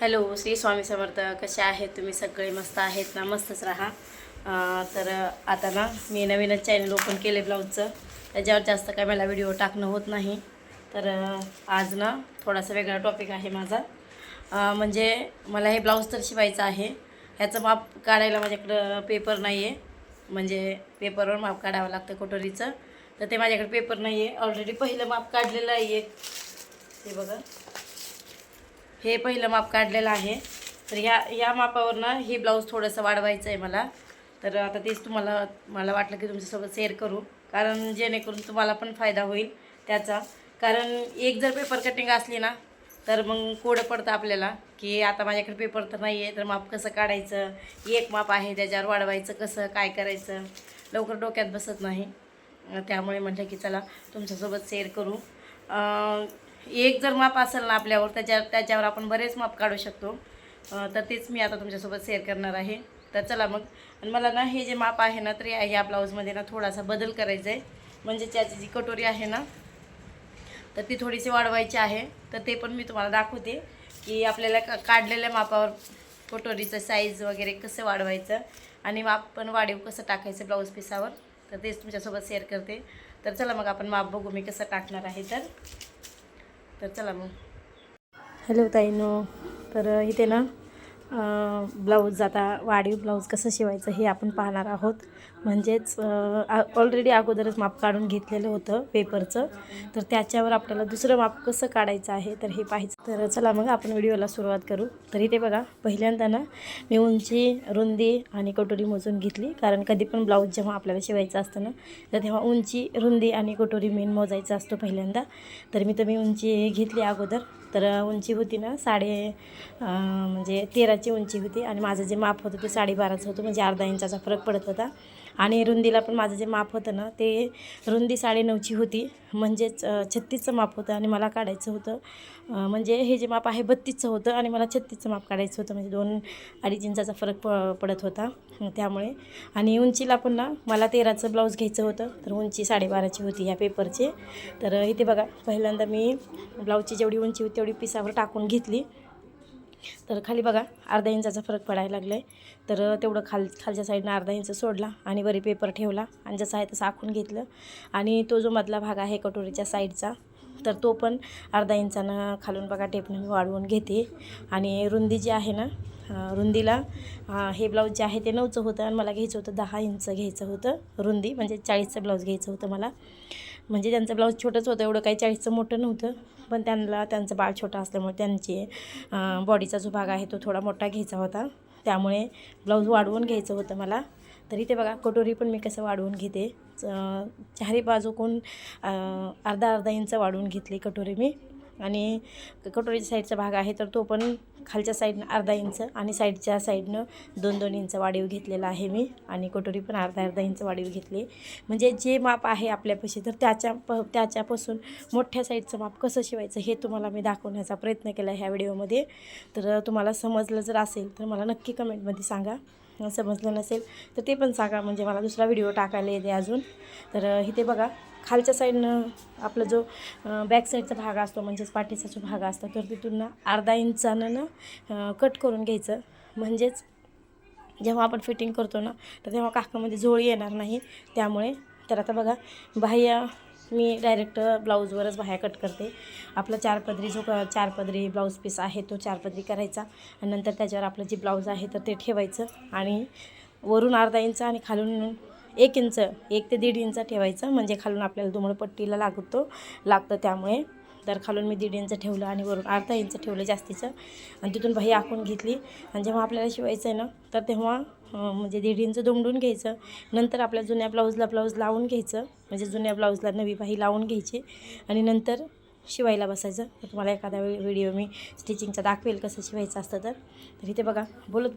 Hello, Shri Swami Samarth. कसे आहेत तुम्ही सगळे? मस्त आहेत ना? मस्तच राहा. तर आता ना मी नवीनच चॅनल ओपन केले ब्लाऊजचं. त्याच्यावर जास्त काय मला व्हिडिओ टाकणं होत नाही. तर आज ना थोडासा वेगळा टॉपिक आहे माझा. म्हणजे मला हे ब्लाऊज तर शिवायचं आहे. ह्याचं माप काढायला माझ्याकडं पेपर नाही आहे. म्हणजे पेपरवर माप काढावं लागतं कटोरीचं. तर ते माझ्याकडे पेपर नाही आहे. ऑलरेडी पहिलं माप काढलेलं आहे एक. ते बघा, हे पहिलं माप काढलेलं आहे. तर ह्या मापावर ना हे ब्लाऊज थोडंसं वाढवायचं आहे मला. तर आता तेच मला वाटलं की तुमच्यासोबत शेअर करू, कारण जेणेकरून तुम्हाला पण फायदा होईल त्याचा. कारण एक जर पेपर कटिंग असली ना तर मग कोडं पडतं आपल्याला की आता माझ्याकडे पेपर तर नाही आहे, तर माप कसं काढायचं, एक माप आहे त्याच्यावर वाढवायचं कसं, काय करायचं, लवकर डोक्यात बसत नाही. त्यामुळे म्हटलं की चला तुमच्यासोबत शेअर करू. एक जर माप असेल ना आपल्यावर, त्याच्यावर आपण बरेच माप काढू शकतो. तर तेच मी आता तुमच्यासोबत शेअर करणार आहे. तर चला मग. आणि मला ना हे जे माप आहे ना, तर या ब्लाऊजमध्ये ना थोडासा बदल करायचा आहे. म्हणजे त्याची जी कटोरी आहे ना तर ती थोडीशी वाढवायची आहे. तर ते पण मी तुम्हाला दाखवते की आपल्याला काढलेल्या मापावर कटोरीचं साईज वगैरे कसं वाढवायचं आणि माप पण वाढीव कसं टाकायचं ब्लाऊज पिसावर. तर तेच तुमच्यासोबत शेअर करते. तर चला मग आपण माप बघू मी कसं टाकणार आहे. तर चला मग. हॅलो ताईनो. तर इथे ना ब्लाऊज, आता वाढीव ब्लाऊज कसं शिवायचं हे आपण पाहणार आहोत. म्हणजेच ऑलरेडी अगोदरच माप काढून घेतलेलं होतं पेपरचं. तर त्याच्यावर आपल्याला दुसरं माप कसं काढायचं आहे तर हे पाहायचं. तर चला मग आपण व्हिडिओला सुरुवात करू. तर इथे बघा, पहिल्यांदा ना मी उंची, रुंदी आणि कटोरी मोजून घेतली. कारण कधी पण ब्लाऊज जेव्हा आपल्याला शिवायचं असतं ना तर तेव्हा उंची, रुंदी आणि कटोरी मेन मोजायचा असतो पहिल्यांदा. तर मी उंची घेतली अगोदर. तर उंची होती ना म्हणजे 13ची उंची होती आणि माझं जे माप होतं ते 12.5चं होतं. म्हणजे अर्धा इंचाचा फरक पडत होता. आणि रुंदीला पण माझं जे माप होतं ना ते रुंदी 9.5ची होती. म्हणजेच 36चं माप होतं आणि मला काढायचं होतं. म्हणजे हे जे माप आहे 32चं होतं आणि मला 36चं माप काढायचं होतं. म्हणजे 2-2.5 इंचाचा फरक पडत होता त्यामुळे. आणि उंचीला पण ना मला 13चं ब्लाऊज घ्यायचं होतं. तर उंची 12.5ची होती ह्या पेपरची. तर इथे बघा, पहिल्यांदा मी ब्लाऊजची जेवढी उंची होती तेवढी पिसावर टाकून घेतली. तर खाली बघा अर्धा इंचाचा फरक पडायला लागला आहे. तर तेवढं खालच्या साईडनं अर्धा इंच सोडला आणि वरी पेपर ठेवला आणि जसं आहे तसं आखून घेतलं. आणि तो जो मधला भाग आहे कटोरीच्या साईडचा, तर तो पण अर्धा इंचानं खालून बघा टेपनं मी वाढवून घेते. आणि रुंदी जी आहे ना, रुंदीला हे ब्लाऊज जे आहे ते 9चं होतं आणि मला घ्यायचं होतं 10 इंच घ्यायचं होतं रुंदी. म्हणजे 40चं ब्लाऊज घ्यायचं होतं मला. म्हणजे त्यांचं ब्लाऊज छोटंच होतं, एवढं काही 40चं मोठं नव्हतं. पण त्यांचं बाळ छोटं असल्यामुळे त्यांची बॉडीचा जो भाग आहे तो थोडा मोठा घ्यायचा होता. त्यामुळे ब्लाऊज वाढवून घ्यायचं होतं मला. तर इथे बघा कटोरी पण मी कसं वाढवून घेते. चारी बाजूकून अर्धा इंच वाढवून घेतली कटोरी मी. आणि कटोरीच्या साईडचा भाग आहे तर तो पण खालच्या साईडनं अर्धा इंच आणि साईडच्या साईडनं 2-2 इंच वाढीव घेतलेला आहे मी. आणि कटोरी पण अर्धा इंच वाढीव घेतली. म्हणजे जे माप आहे आपल्यापाशी तर त्याच्यापासून मोठ्या साईडचं माप कसं शिवायचं हे तुम्हाला मी दाखवण्याचा प्रयत्न केला ह्या व्हिडिओमध्ये. तर तुम्हाला समजलं जर असेल तर मला नक्की कमेंटमध्ये सांगा. समजलं नसेल तर ते पण सांगा, म्हणजे मला दुसरा व्हिडिओ टाकायला येते अजून. तर इथे बघा, खालच्या साईडनं आपला जो बॅक साईडचा भाग असतो म्हणजेच पाठीचा जो भाग असतो तर तिथून ना अर्धा इंचानं ना कट करून घ्यायचं. म्हणजेच जेव्हा आपण फिटिंग करतो ना तर तेव्हा काखामध्ये झोळी येणार नाही. त्यामुळे तर आता बघा, बाह्य मी डायरेक्ट ब्लाऊजवरच बाह्या कट करते. आपला 4 पदरी ब्लाऊज पीस आहे तो 4 पदरी करायचा आणि नंतर त्याच्यावर आपलं जे ब्लाऊज आहे तर ते ठेवायचं. आणि वरून अर्धा इंच आणि खालून 1 इंच, 1 ते 1.5 इंच ठेवायचं. म्हणजे खालून आपल्याला दुमडपट्टीला लागतं त्यामुळे. तर खालून मी 1.5 इंच ठेवलं आणि वरून अर्धा इंच ठेवलं जास्तीचं. आणि तिथून बाही आखून घेतली. आणि जेव्हा आपल्याला शिवायचं आहे ना तर तेव्हा म्हणजे 1.5 इंच दुमडून घ्यायचं. नंतर आपल्या जुन्या ब्लाऊजला ब्लाऊज लावून घ्यायचं. म्हणजे जुन्या ब्लाऊजला नवी बाही लावून घ्यायची आणि नंतर शिवायला बसायचं. तर तुम्हाला एखादा व्हिडिओ मी स्टिचिंगचा दाखवेल कसं शिवायचं असतं. तर इथे बघा, बोलत